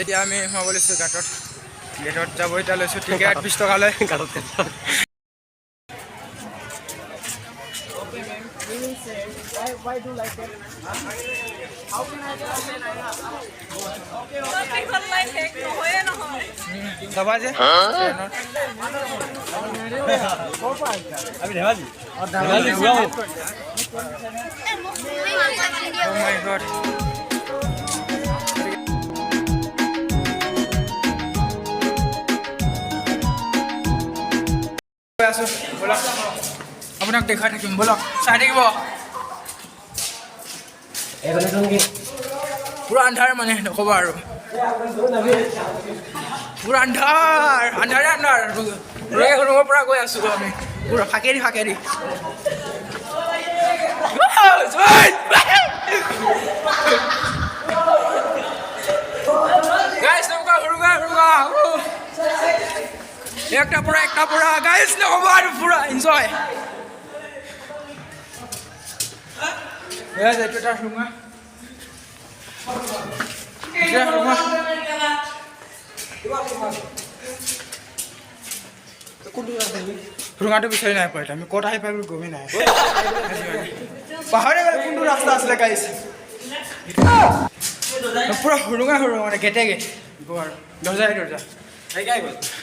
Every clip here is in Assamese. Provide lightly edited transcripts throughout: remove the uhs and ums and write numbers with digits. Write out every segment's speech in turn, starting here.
এতিয়া আমি সোমাব লৈছোঁ ঘাটত যাব এতিয়া লৈছোঁ টিকেট 20 টকা লয় ঘাটত Why do you like it? How can I get दबाजे अभी धमाजी हुआ हो Oh my god बोला আপোনাক দেখাই থাকিম বলক চাই থাকিব পুৰা আন্ধাৰ মানে নকবা আৰু পুৰা আন্ধাৰ ৰুমৰ পৰা গৈ আছো আমি পুৰা ফাকেৰি গাইছ নকবা হুৰুগা একটা পুৰা গাইছ নকবা আৰু পুৰা enjoy Ya, itu dah rumah. Ya, rumah. Rumah tu bisa naik pada. Kami kota hai pada gome naik. Pahar ni kalau kundu rasta asal guys. Pura rumah mana gete. Gor. Dorja. Hai guys.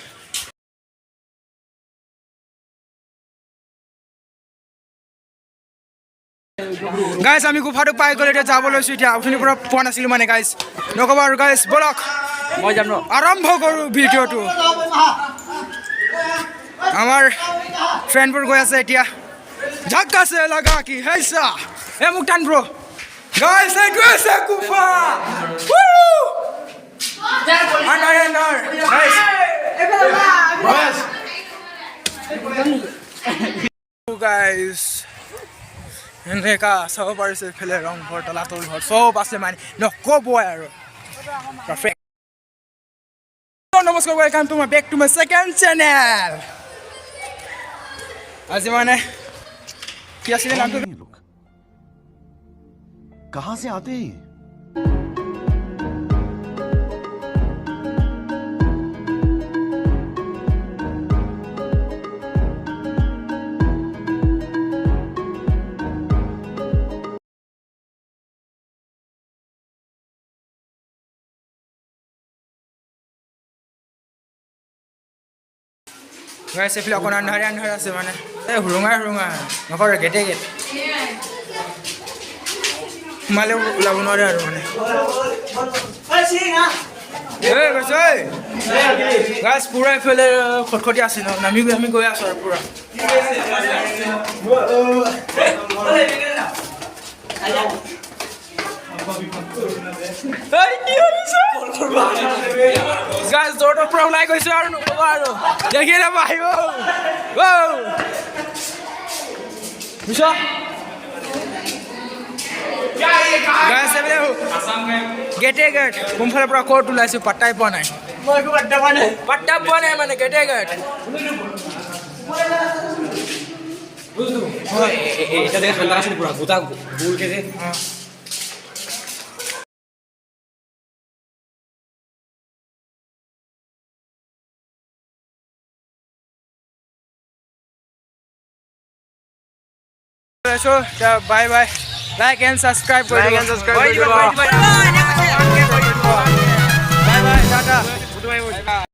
Guys আমি গুফাটো পাই গ'লে এতিয়া যাব লৈছো এতিয়া উঠনিৰ পৰা পোৱা নাছিলো মানে গাইস নকবা আৰু গাইস বলক মই যাম আৰম্ভ কৰো ভিডিঅটো আমাৰ ফ্ৰেণ্ডবোৰ গৈ আছে এতিয়া ঝাক্কা সে লাগা কি হেসা এ মুক্তান ব্ৰো গাইস এই গৈ আছে গুফা আন্ডাৰ গাইস এনেকা চাব পাৰিছে ফেলে ৰং ঘৰ তলাতল ঘৰ সব আছে মানে নকবই আৰু পাৰফেক্ট নমস্কাৰ welcome to my back to my second channel আজি মানে কি আছিল নামটো कहां से आते हैं গাইস এফালে অকণ আন্ধাৰ আছে মানে এই হুৰুঙা নকৰে গেটে সোমালে ওলাব নোৱাৰে আৰু মানে গাইস পুৰা এফালে খটখটি আছে ন আমি গৈ আছো আৰু পুৰা গাইস দৌৰৰ পৰা ওলাই গৈছো আৰু নকবা আৰু দেখি নাপা আহিব বুঝছো গাইস গেটে কোনফালৰ পৰা ক'ত ওলাইছো পাত্তাই পোৱা নাই পাত্তা পোৱা নাই মানে গেটে এটা দেখে ঠান্ডা আছে পুরা গোটা গোল কে যে So, bye. Like and subscribe. Bye. Bye. Tata.